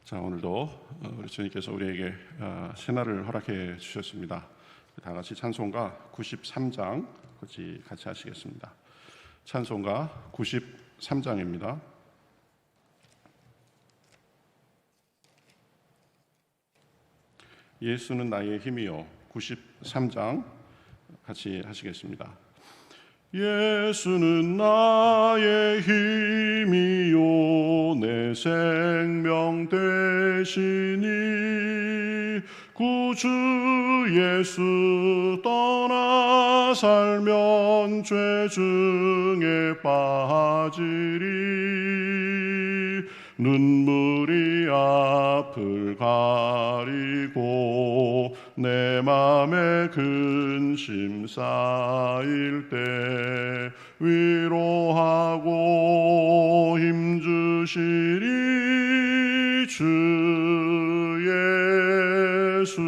자, 오늘도 우리 주님께서 우리에게 새날을 허락해 주셨습니다. 다 같이 찬송가 93장 같이 하시겠습니다. 찬송가 93장입니다. 예수는 나의 힘이요. 93장 같이 하시겠습니다. 예수는 나의 힘이요 내 생명 되시니 구주 예수 떠나 살면 죄 중에 빠지리 눈물이 앞을 가리고 내 맘에 근심 쌓일 때 위로하고 힘주시리 주 예수.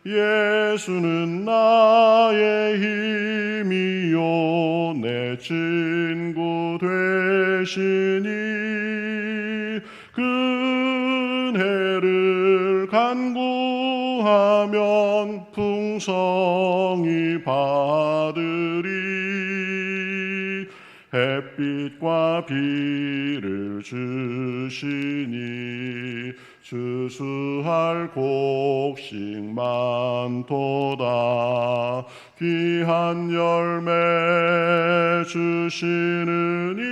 예수는 나의 힘이요 내 친구 되시니 근혜를 간구하면 풍성히 받으리 햇빛과 비를 주시니 주수할 곡식 많도다 귀한 열매 주시는 이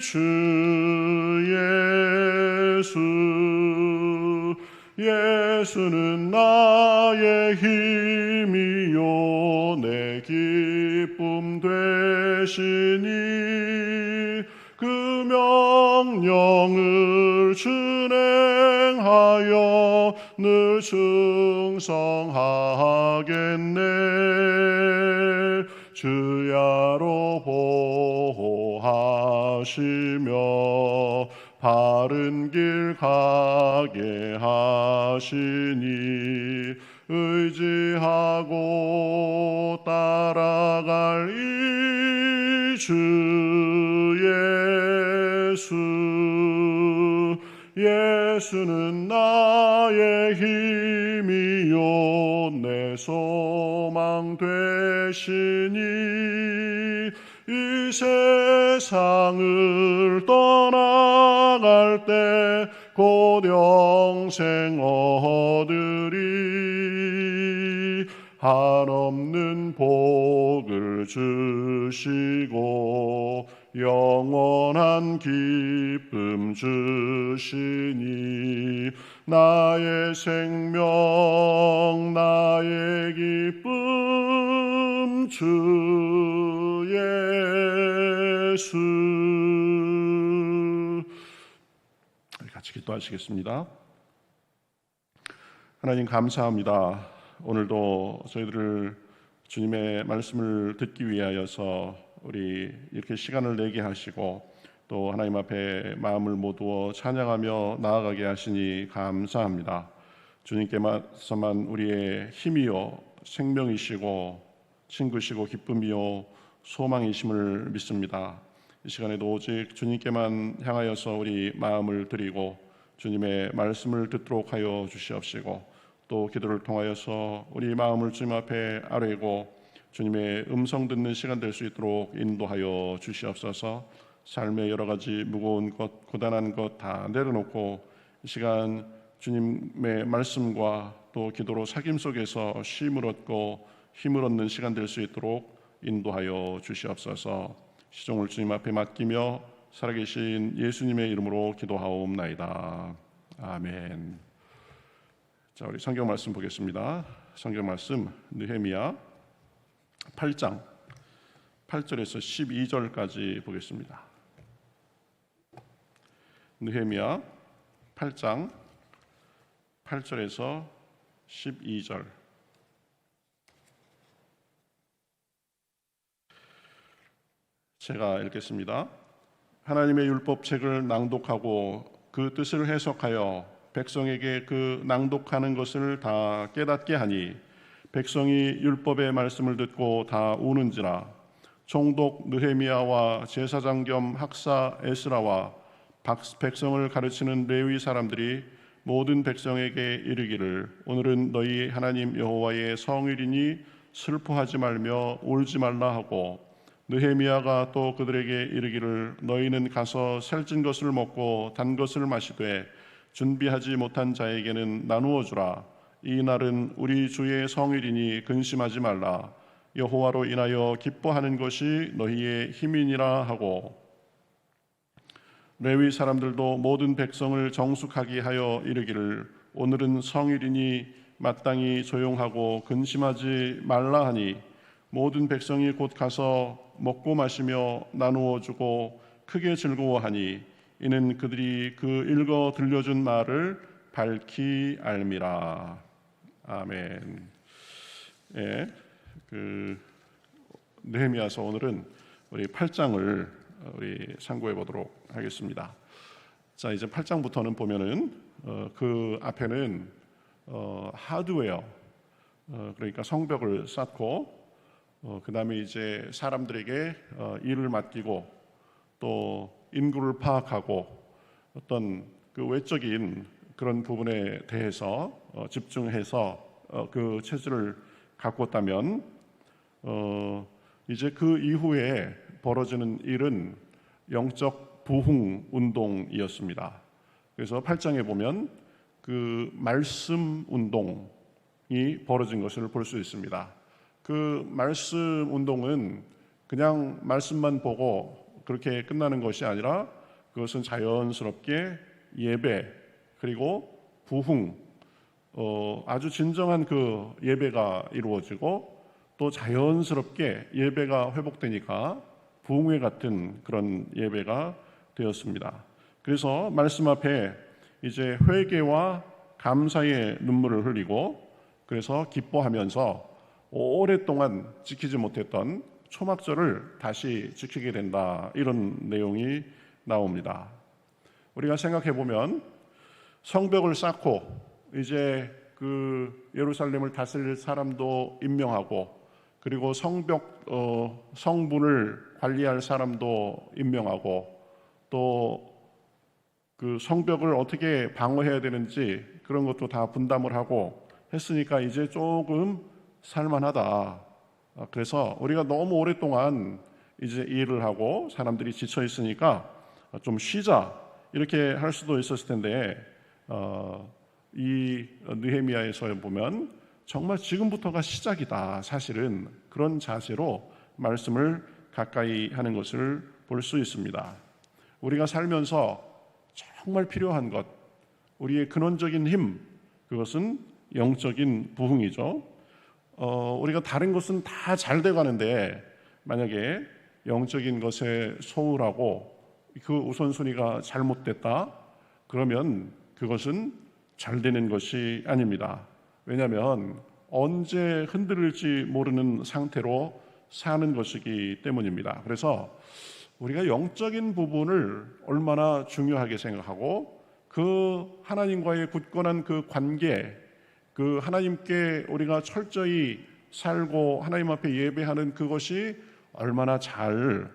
주 예수. 예수는 나의 힘이요 내 기쁨 되시니 그 명령을 준행하여 늘 충성하겠네. 주야로 보호하시며 바른 길 가게 하시니 의지하고 따라갈 이 주 예수. 예수는 나의 힘이요 내 소망 되시니 이 세상을 떠나갈 때 곧 영생 얻으리 한없는 복을 주시고 영원한 기쁨 주시니 나의 생명 나의 기쁨 주 예수. 같이 기도하시겠습니다. 하나님 감사합니다. 오늘도 저희들을 주님의 말씀을 듣기 위하여서 우리 이렇게 시간을 내게 하시고 또 하나님 앞에 마음을 모두어 찬양하며 나아가게 하시니 감사합니다. 주님께서만 우리의 힘이요 생명이시고 친구시고 기쁨이요 소망이심을 믿습니다. 이 시간에도 오직 주님께만 향하여서 우리 마음을 드리고 주님의 말씀을 듣도록 하여 주시옵시고 또 기도를 통하여서 우리 마음을 주님 앞에 아뢰고 주님의 음성 듣는 시간 될 수 있도록 인도하여 주시옵소서. 삶의 여러 가지 무거운 것, 고단한 것 다 내려놓고 이 시간 주님의 말씀과 또 기도로 사귐 속에서 쉼을 얻고 힘을 얻는 시간 될 수 있도록 인도하여 주시옵소서. 시종을 주님 앞에 맡기며 살아계신 예수님의 이름으로 기도하옵나이다. 아멘. 자, 우리 성경 말씀 보겠습니다. 성경 말씀 느헤미야 8장 8절에서 12절까지 보겠습니다. 느헤미야 8장 8절에서 12절. 제가 읽겠습니다. 하나님의 율법책을 낭독하고 그 뜻을 해석하여 백성에게 그 낭독하는 것을 다 깨닫게 하니 백성이 율법의 말씀을 듣고 다 우는지라. 총독 느헤미야와 제사장 겸 학사 에스라와 백성을 가르치는 레위 사람들이 모든 백성에게 이르기를 오늘은 너희 하나님 여호와의 성일이니 슬퍼하지 말며 울지 말라 하고, 느헤미야가 또 그들에게 이르기를 너희는 가서 살찐 것을 먹고 단 것을 마시되 준비하지 못한 자에게는 나누어 주라. 이 날은 우리 주의 성일이니 근심하지 말라. 여호와로 인하여 기뻐하는 것이 너희의 힘이니라 하고, 레위 사람들도 모든 백성을 정숙하게 하여 이르기를 오늘은 성일이니 마땅히 조용하고 근심하지 말라 하니, 모든 백성이 곧 가서 먹고 마시며 나누어 주고 크게 즐거워하니 이는 그들이 그 읽어 들려준 말을 밝히 알미라. 아멘. 예, 느헤미야서 오늘은 우리 8장을 우리 상고해 보도록 하겠습니다. 자, 이제 8장부터는 보면은 그 앞에는 하드웨어, 그러니까 성벽을 쌓고 그 다음에 이제 사람들에게 일을 맡기고 또 인구를 파악하고 어떤 그 외적인 그런 부분에 대해서 집중해서 그 체질을 갖고 있다면, 이제 그 이후에 벌어지는 일은 영적 부흥 운동이었습니다. 그래서 8장에 보면 그 말씀 운동이 벌어진 것을 볼 수 있습니다. 그 말씀 운동은 그냥 말씀만 보고 그렇게 끝나는 것이 아니라 그것은 자연스럽게 예배 그리고 부흥, 아주 진정한 그 예배가 이루어지고 또 자연스럽게 예배가 회복되니까 부흥회 같은 그런 예배가 되었습니다. 그래서 말씀 앞에 이제 회개와 감사의 눈물을 흘리고, 그래서 기뻐하면서 오랫동안 지키지 못했던 초막절을 다시 지키게 된다, 이런 내용이 나옵니다. 우리가 생각해 보면 성벽을 쌓고 이제 그 예루살렘을 다스릴 사람도 임명하고, 그리고 성벽 성문을 관리할 사람도 임명하고, 또 그 성벽을 어떻게 방어해야 되는지 그런 것도 다 분담을 하고 했으니까 이제 조금 살만하다. 그래서 우리가 너무 오랫동안 이제 일을 하고 사람들이 지쳐 있으니까 좀 쉬자, 이렇게 할 수도 있었을 텐데, 이 느헤미야에서 보면 정말 지금부터가 시작이다, 사실은 그런 자세로 말씀을 가까이 하는 것을 볼 수 있습니다. 우리가 살면서 정말 필요한 것, 우리의 근원적인 힘, 그것은 영적인 부흥이죠. 우리가 다른 것은 다 잘 돼가는데 만약에 영적인 것에 소홀하고 그 우선순위가 잘못됐다, 그러면 그것은 잘 되는 것이 아닙니다. 왜냐하면 언제 흔들릴지 모르는 상태로 사는 것이기 때문입니다. 그래서 우리가 영적인 부분을 얼마나 중요하게 생각하고 그 하나님과의 굳건한 그 관계, 그 하나님께 우리가 철저히 살고 하나님 앞에 예배하는 그것이 얼마나 잘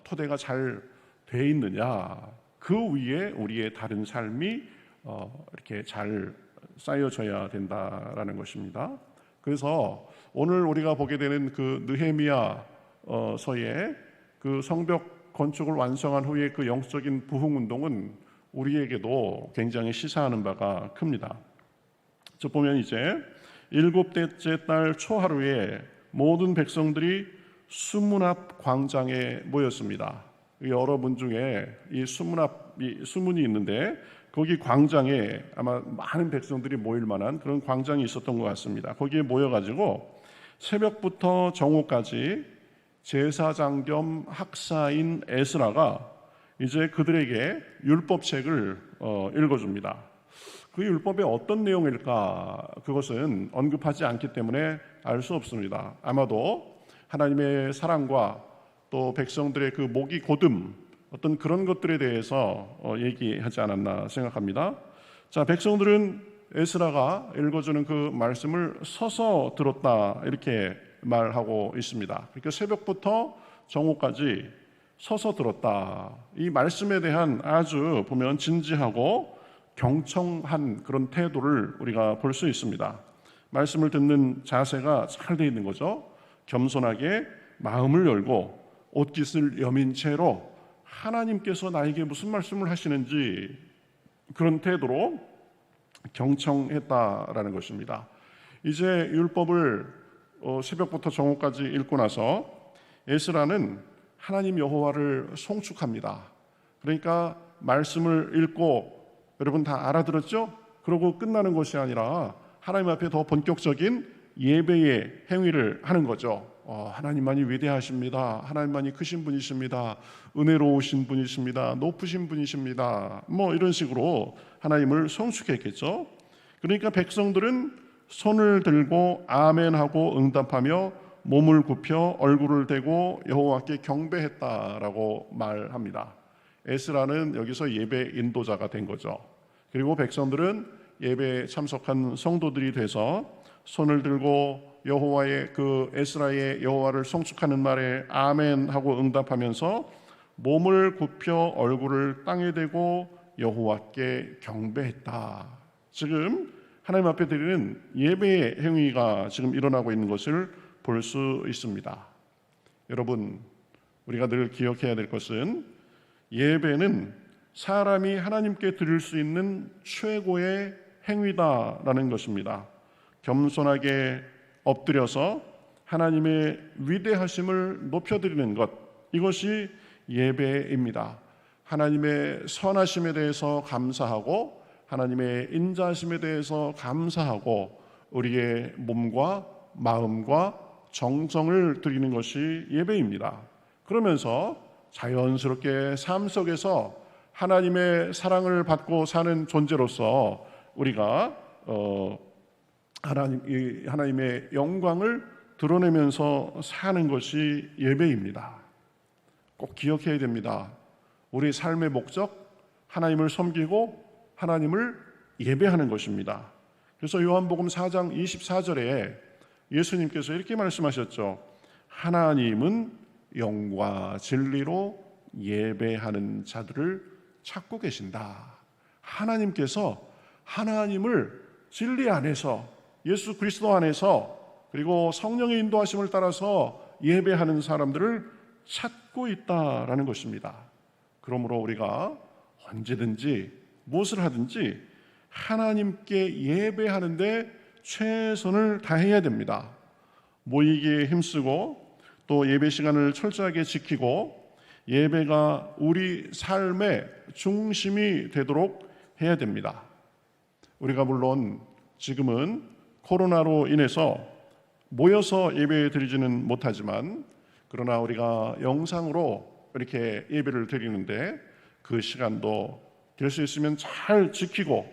토대가 잘 돼 있느냐, 그 위에 우리의 다른 삶이 이렇게 잘 쌓여져야 된다라는 것입니다. 그래서 오늘 우리가 보게 되는 그 느헤미야서의 그 성벽 건축을 완성한 후에 그 영적인 부흥 운동은 우리에게도 굉장히 시사하는 바가 큽니다. 저 보면 이제 7대째 달 초하루에 모든 백성들이 수문 앞 광장에 모였습니다. 여러분 중에 이 수문이 있는데 거기 광장에 아마 많은 백성들이 모일 만한 그런 광장이 있었던 것 같습니다. 거기에 모여가지고 새벽부터 정오까지 제사장 겸 학사인 에스라가 이제 그들에게 율법책을 읽어줍니다. 그 율법의 어떤 내용일까? 그것은 언급하지 않기 때문에 알 수 없습니다. 아마도 하나님의 사랑과 또 백성들의 그 목이 고듬, 어떤 그런 것들에 대해서 얘기하지 않았나 생각합니다. 자, 백성들은 에스라가 읽어주는 그 말씀을 서서 들었다, 이렇게 말하고 있습니다. 그러니까 새벽부터 정오까지 서서 들었다. 이 말씀에 대한 아주 보면 진지하고 경청한 그런 태도를 우리가 볼 수 있습니다. 말씀을 듣는 자세가 잘 돼 있는 거죠. 겸손하게 마음을 열고 옷깃을 여민 채로 하나님께서 나에게 무슨 말씀을 하시는지 그런 태도로 경청했다라는 것입니다. 이제 율법을 새벽부터 정오까지 읽고 나서 에스라는 하나님 여호와를 송축합니다. 그러니까 말씀을 읽고 여러분 다 알아들었죠? 그러고 끝나는 것이 아니라 하나님 앞에 더 본격적인 예배의 행위를 하는 거죠. 하나님만이 위대하십니다. 하나님만이 크신 분이십니다. 은혜로우신 분이십니다. 높으신 분이십니다. 뭐 이런 식으로 하나님을 송축했겠죠. 그러니까 백성들은 손을 들고 아멘하고 응답하며 몸을 굽혀 얼굴을 대고 여호와께 경배했다라고 말합니다. 에스라는 여기서 예배 인도자가 된 거죠. 그리고 백성들은 예배에 참석한 성도들이 돼서 손을 들고 여호와의 그 에스라의 여호와를 송축하는 말에 아멘하고 응답하면서 몸을 굽혀 얼굴을 땅에 대고 여호와께 경배했다. 지금 하나님 앞에 드리는 예배의 행위가 지금 일어나고 있는 것을 볼 수 있습니다. 여러분, 우리가 늘 기억해야 될 것은 예배는 사람이 하나님께 드릴 수 있는 최고의 행위다라는 것입니다. 겸손하게 엎드려서 하나님의 위대하심을 높여드리는 것, 이것이 예배입니다. 하나님의 선하심에 대해서 감사하고 하나님의 인자하심에 대해서 감사하고 우리의 몸과 마음과 정성을 드리는 것이 예배입니다. 그러면서 자연스럽게 삶 속에서 하나님의 사랑을 받고 사는 존재로서 우리가 하나님의 영광을 드러내면서 사는 것이 예배입니다. 꼭 기억해야 됩니다. 우리 삶의 목적, 하나님을 섬기고 하나님을 예배하는 것입니다. 그래서 요한복음 4장 24절에 예수님께서 이렇게 말씀하셨죠. 하나님은 영과 진리로 예배하는 자들을 찾고 계신다. 하나님께서 하나님을 진리 안에서 예수 그리스도 안에서 그리고 성령의 인도하심을 따라서 예배하는 사람들을 찾고 있다라는 것입니다. 그러므로 우리가 언제든지 무엇을 하든지 하나님께 예배하는데 최선을 다해야 됩니다. 모이기에 힘쓰고 또 예배 시간을 철저하게 지키고 예배가 우리 삶의 중심이 되도록 해야 됩니다. 우리가 물론 지금은 코로나로 인해서 모여서 예배 드리지는 못하지만 그러나 우리가 영상으로 이렇게 예배를 드리는데 그 시간도 될 수 있으면 잘 지키고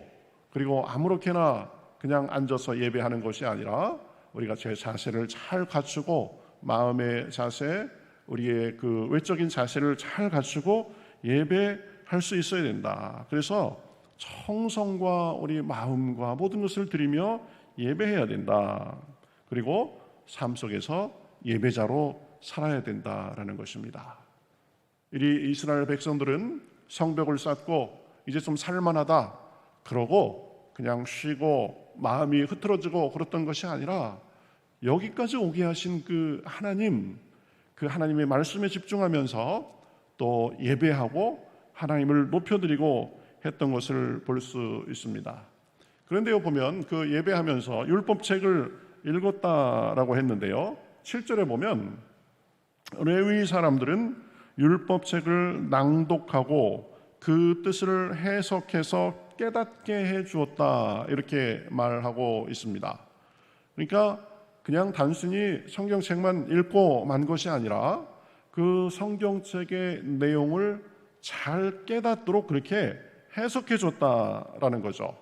그리고 아무렇게나 그냥 앉아서 예배하는 것이 아니라 우리가 제 자세를 잘 갖추고 마음의 자세, 우리의 그 외적인 자세를 잘 갖추고 예배할 수 있어야 된다. 그래서 청성과 우리 마음과 모든 것을 드리며 예배해야 된다. 그리고 삶 속에서 예배자로 살아야 된다라는 것입니다. 이 이스라엘 백성들은 성벽을 쌓고 이제 좀 살만하다 그러고 그냥 쉬고 마음이 흐트러지고 그랬던 것이 아니라 여기까지 오게 하신 그 하나님의 말씀에 집중하면서 또 예배하고 하나님을 높여드리고 했던 것을 볼 수 있습니다. 그런데요 보면 그 예배하면서 율법책을 읽었다라고 했는데요 7절에 보면 레위 사람들은 율법책을 낭독하고 그 뜻을 해석해서 깨닫게 해 주었다 이렇게 말하고 있습니다. 그러니까 그냥 단순히 성경책만 읽고 만 것이 아니라 그 성경책의 내용을 잘 깨닫도록 그렇게 해석해 줬다라는 거죠.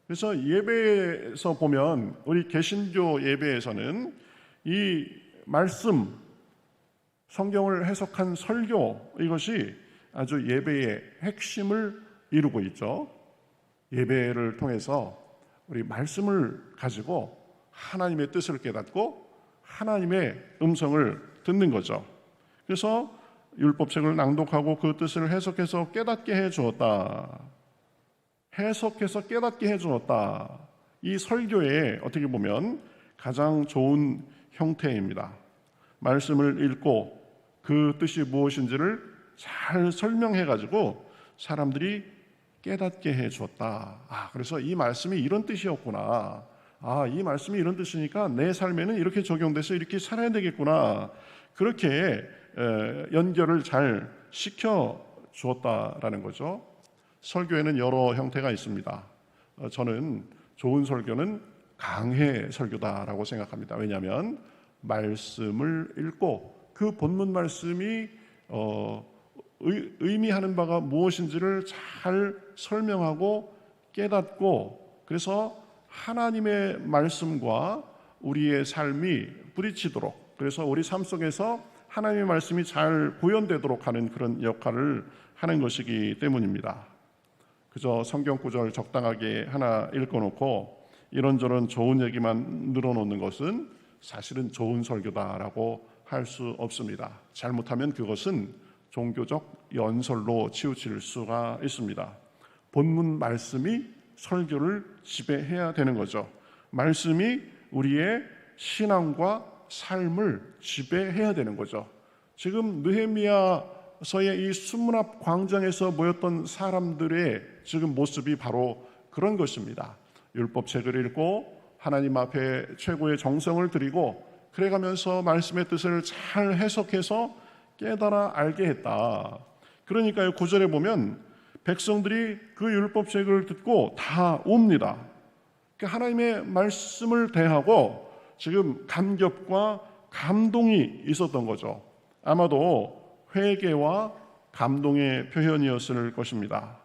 그래서 예배에서 보면 우리 개신교 예배에서는 이 말씀 성경을 해석한 설교 이것이 아주 예배의 핵심을 이루고 있죠. 예배를 통해서 우리 말씀을 가지고 하나님의 뜻을 깨닫고 하나님의 음성을 듣는 거죠. 그래서 율법책을 낭독하고 그 뜻을 해석해서 깨닫게 해 주었다. 해석해서 깨닫게 해 주었다. 이 설교의 어떻게 보면 가장 좋은 형태입니다. 말씀을 읽고 그 뜻이 무엇인지를 잘 설명해 가지고 사람들이 깨닫게 해 주었다. 그래서 이 말씀이 이런 뜻이었구나. 이 말씀이 이런 뜻이니까 내 삶에는 이렇게 적용돼서 이렇게 살아야 되겠구나. 그렇게 연결을 잘 시켜 주었다라는 거죠. 설교에는 여러 형태가 있습니다. 저는 좋은 설교는 강해 설교다라고 생각합니다. 왜냐하면 말씀을 읽고 그 본문 말씀이 의미하는 바가 무엇인지를 잘 설명하고 깨닫고, 그래서 하나님의 말씀과 우리의 삶이 부딪히도록, 그래서 우리 삶 속에서 하나님의 말씀이 잘 구현되도록 하는 그런 역할을 하는 것이기 때문입니다. 그저 성경 구절 적당하게 하나 읽어놓고 이런저런 좋은 얘기만 늘어놓는 것은 사실은 좋은 설교다라고 할 수 없습니다. 잘못하면 그것은 종교적 연설로 치우칠 수가 있습니다. 본문 말씀이 설교를 지배해야 되는 거죠. 말씀이 우리의 신앙과 삶을 지배해야 되는 거죠. 지금 느헤미야서의 이 수문 앞 광장에서 모였던 사람들의 지금 모습이 바로 그런 것입니다. 율법책을 읽고 하나님 앞에 최고의 정성을 들이고 그래가면서 말씀의 뜻을 잘 해석해서 깨달아 알게 했다. 그러니까요, 9절에 보면 백성들이 그 율법책을 듣고 다 옵니다. 하나님의 말씀을 대하고 지금 감격과 감동이 있었던 거죠. 아마도 회개와 감동의 표현이었을 것입니다.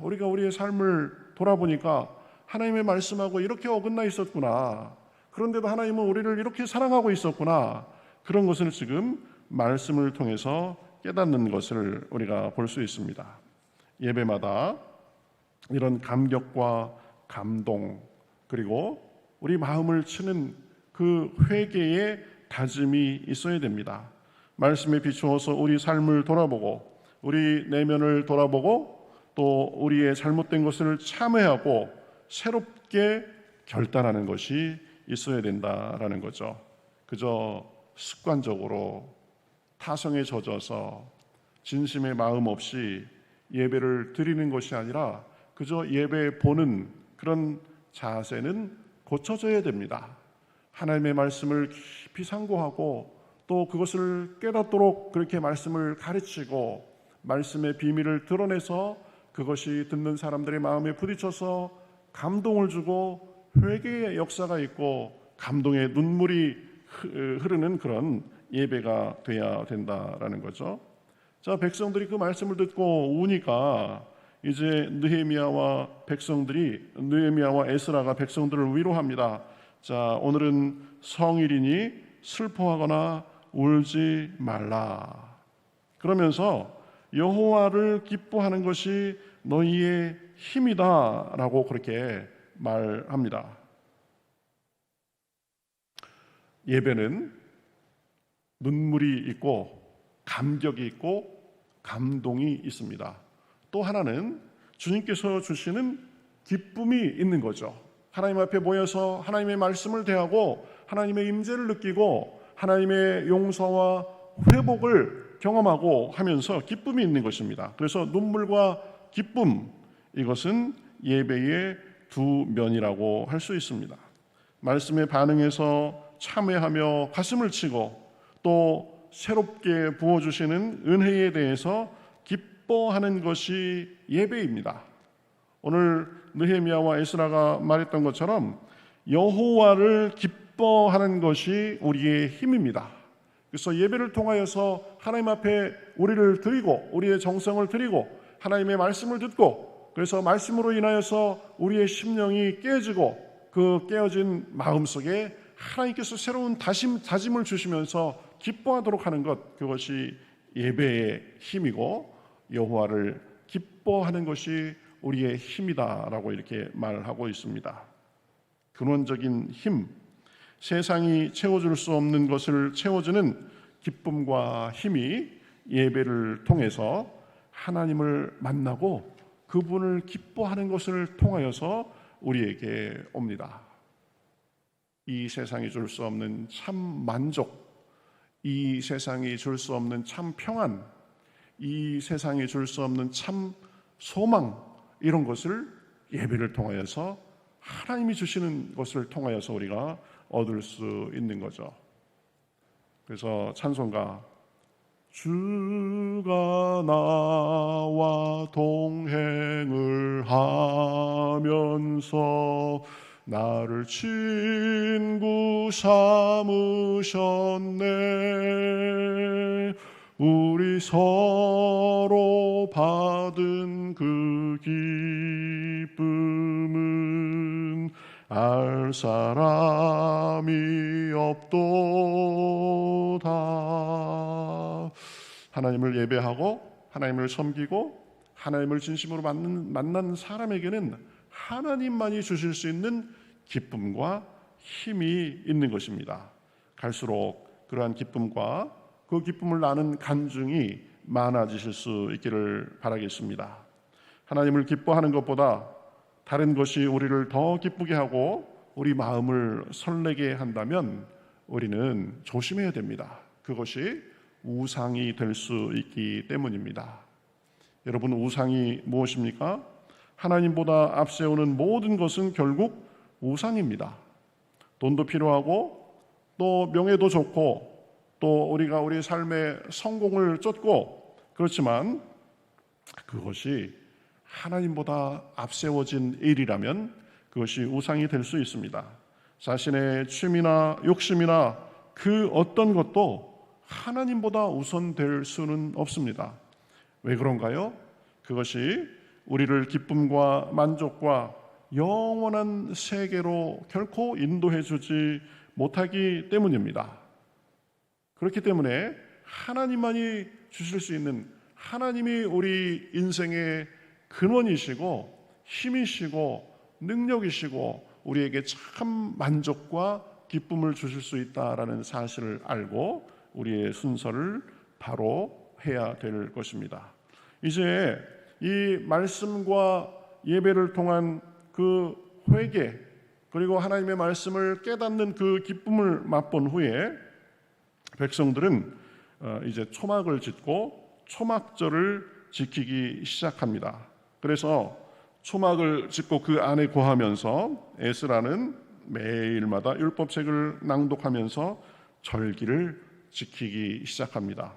우리가 우리의 삶을 돌아보니까 하나님의 말씀하고 이렇게 어긋나 있었구나. 그런데도 하나님은 우리를 이렇게 사랑하고 있었구나. 그런 것을 지금 말씀을 통해서 깨닫는 것을 우리가 볼 수 있습니다. 예배마다 이런 감격과 감동, 그리고 우리 마음을 치는 그 회개의 다짐이 있어야 됩니다. 말씀에 비추어서 우리 삶을 돌아보고 우리 내면을 돌아보고 또 우리의 잘못된 것을 참회하고 새롭게 결단하는 것이 있어야 된다라는 거죠. 그저 습관적으로 타성에 젖어서 진심의 마음 없이 예배를 드리는 것이 아니라 그저 예배 보는 그런 자세는 고쳐져야 됩니다. 하나님의 말씀을 깊이 상고하고 또 그것을 깨닫도록 그렇게 말씀을 가르치고 말씀의 비밀을 드러내서 그것이 듣는 사람들의 마음에 부딪혀서 감동을 주고 회개의 역사가 있고 감동의 눈물이 흐르는 그런 예배가 돼야 된다라는 거죠. 자, 백성들이 그 말씀을 듣고 우니까 이제 느헤미야와 에스라가 백성들을 위로합니다. 자, 오늘은 성일이니 슬퍼하거나 울지 말라. 그러면서 여호와를 기뻐하는 것이 너희의 힘이다라고 그렇게 말합니다. 예배는 눈물이 있고 감격이 있고 감동이 있습니다. 또 하나는 주님께서 주시는 기쁨이 있는 거죠. 하나님 앞에 모여서 하나님의 말씀을 대하고 하나님의 임재를 느끼고 하나님의 용서와 회복을 경험하고 하면서 기쁨이 있는 것입니다. 그래서 눈물과 기쁨, 이것은 예배의 두 면이라고 할 수 있습니다. 말씀에 반응해서 참회하며 가슴을 치고 또 새롭게 부어주시는 은혜에 대해서 기뻐하는 것이 예배입니다. 오늘 느헤미야와 에스라가 말했던 것처럼 여호와를 기뻐하는 것이 우리의 힘입니다. 그래서 예배를 통하여서 하나님 앞에 우리를 드리고 우리의 정성을 드리고 하나님의 말씀을 듣고 그래서 말씀으로 인하여서 우리의 심령이 깨어지고 그 깨어진 마음속에 하나님께서 새로운 다짐을 주시면서 기뻐하도록 하는 것, 그것이 예배의 힘이고 여호와를 기뻐하는 것이 우리의 힘이다라고 이렇게 말하고 있습니다. 근원적인 힘, 세상이 채워줄 수 없는 것을 채워주는 기쁨과 힘이 예배를 통해서 하나님을 만나고 그분을 기뻐하는 것을 통하여서 우리에게 옵니다. 이 세상이 줄 수 없는 참 만족, 이 세상이 줄 수 없는 참 평안, 이 세상이 줄 수 없는 참 소망, 이런 것을 예배를 통하여서 하나님이 주시는 것을 통하여서 우리가 얻을 수 있는 거죠. 그래서 찬송가 주가 나와 동행을 하면서 나를 친구 삼으셨네. 우리 서로 받은 그 기쁨은 알 사람이 없도다. 하나님을 예배하고 하나님을 섬기고 하나님을 진심으로 만난 사람에게는 하나님만이 주실 수 있는 기쁨과 힘이 있는 것입니다. 갈수록 그러한 기쁨과 그 기쁨을 나눈 간증이 많아지실 수 있기를 바라겠습니다. 하나님을 기뻐하는 것보다 다른 것이 우리를 더 기쁘게 하고 우리 마음을 설레게 한다면 우리는 조심해야 됩니다. 그것이 우상이 될 수 있기 때문입니다. 여러분, 우상이 무엇입니까? 하나님보다 앞세우는 모든 것은 결국 우상입니다. 돈도 필요하고 또 명예도 좋고 또 우리가 우리 삶의 성공을 쫓고, 그렇지만 그것이 하나님보다 앞세워진 일이라면 그것이 우상이 될 수 있습니다. 자신의 취미나 욕심이나 그 어떤 것도 하나님보다 우선될 수는 없습니다. 왜 그런가요? 그것이 우리를 기쁨과 만족과 영원한 세계로 결코 인도해 주지 못하기 때문입니다. 그렇기 때문에 하나님만이 주실 수 있는, 하나님이 우리 인생의 근원이시고 힘이시고 능력이시고 우리에게 참 만족과 기쁨을 주실 수 있다라는 사실을 알고 우리의 순서를 바로 해야 될 것입니다. 이제 이 말씀과 예배를 통한 그 회개, 그리고 하나님의 말씀을 깨닫는 그 기쁨을 맛본 후에 백성들은 이제 초막을 짓고 초막절을 지키기 시작합니다. 그래서 초막을 짓고 그 안에 거하면서 에스라는 매일마다 율법책을 낭독하면서 절기를 지키기 시작합니다.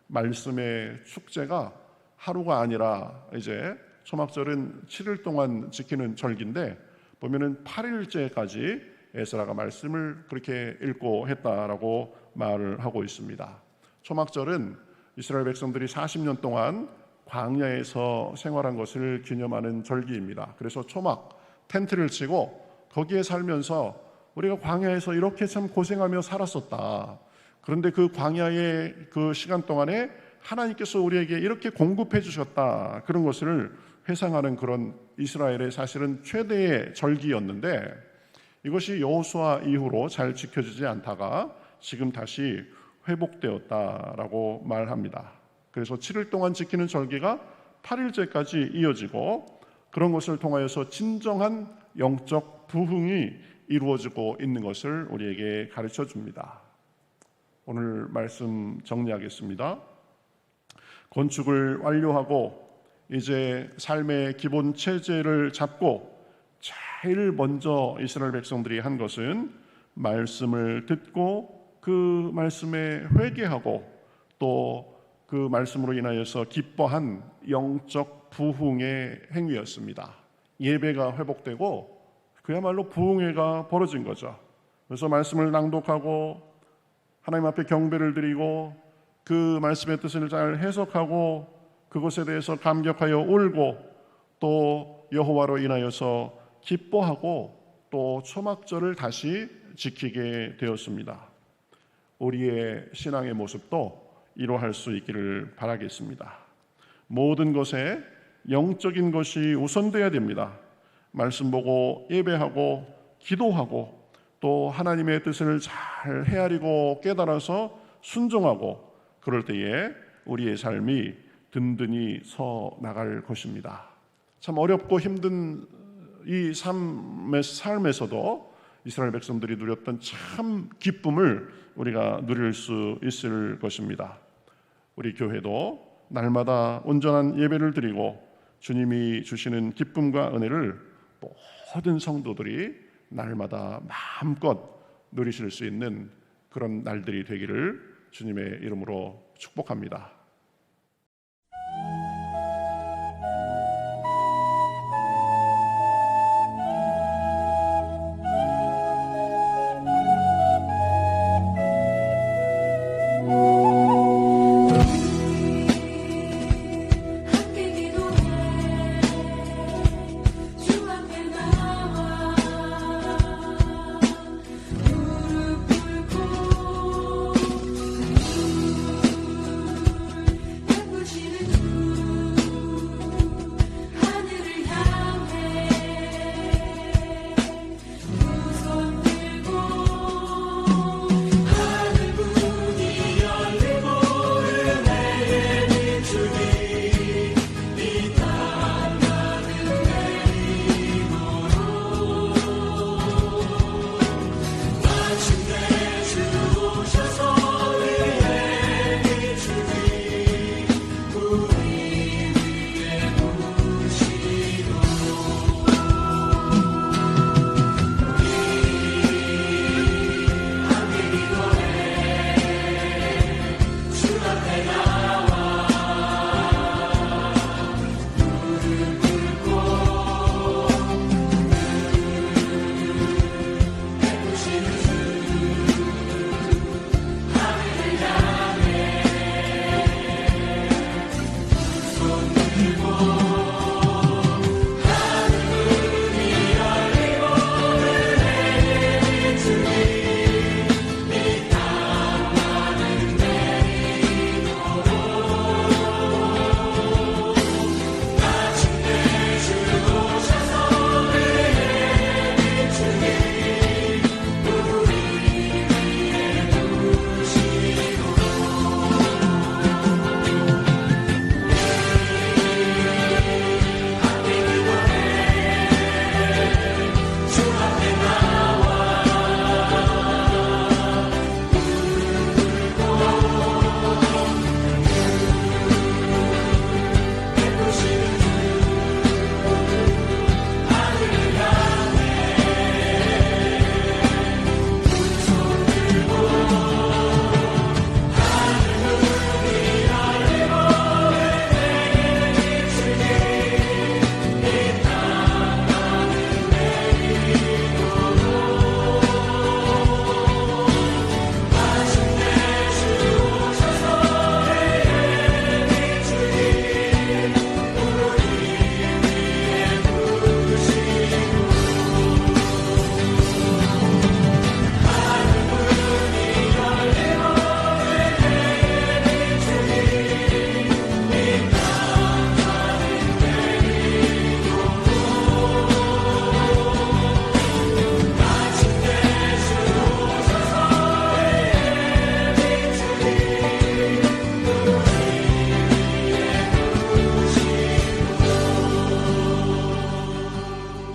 말씀의 축제가 하루가 아니라 이제 초막절은 7일 동안 지키는 절기인데 보면은 8일째까지 에스라가 말씀을 그렇게 읽고 했다라고 말을 하고 있습니다. 초막절은 이스라엘 백성들이 40년 동안 광야에서 생활한 것을 기념하는 절기입니다. 그래서 초막 텐트를 치고 거기에 살면서 우리가 광야에서 이렇게 참 고생하며 살았었다. 그런데 그 광야의 그 시간 동안에 하나님께서 우리에게 이렇게 공급해 주셨다. 그런 것을 회상하는 그런 이스라엘의 사실은 최대의 절기였는데 이것이 여호수아 이후로 잘 지켜지지 않다가 지금 다시 회복되었다라고 말합니다. 그래서 7일 동안 지키는 절기가 8일째까지 이어지고 그런 것을 통하여서 진정한 영적 부흥이 이루어지고 있는 것을 우리에게 가르쳐 줍니다. 오늘 말씀 정리하겠습니다. 건축을 완료하고 이제 삶의 기본 체제를 잡고 제일 먼저 이스라엘 백성들이 한 것은 말씀을 듣고 그 말씀에 회개하고 또 그 말씀으로 인하여서 기뻐한 영적 부흥의 행위였습니다. 예배가 회복되고 그야말로 부흥회가 벌어진 거죠. 그래서 말씀을 낭독하고 하나님 앞에 경배를 드리고 그 말씀의 뜻을 잘 해석하고 그것에 대해서 감격하여 울고 또 여호와로 인하여서 기뻐하고 또 초막절을 다시 지키게 되었습니다. 우리의 신앙의 모습도 이루할 수 있기를 바라겠습니다. 모든 것에 영적인 것이 우선돼야 됩니다. 말씀 보고 예배하고 기도하고 또 하나님의 뜻을 잘 헤아리고 깨달아서 순종하고 그럴 때에 우리의 삶이 든든히 서 나갈 것입니다. 참 어렵고 힘든 이 삶에서도 이스라엘 백성들이 누렸던 참 기쁨을 우리가 누릴 수 있을 것입니다. 우리 교회도 날마다 온전한 예배를 드리고 주님이 주시는 기쁨과 은혜를 모든 성도들이 날마다 마음껏 누리실 수 있는 그런 날들이 되기를 주님의 이름으로 축복합니다.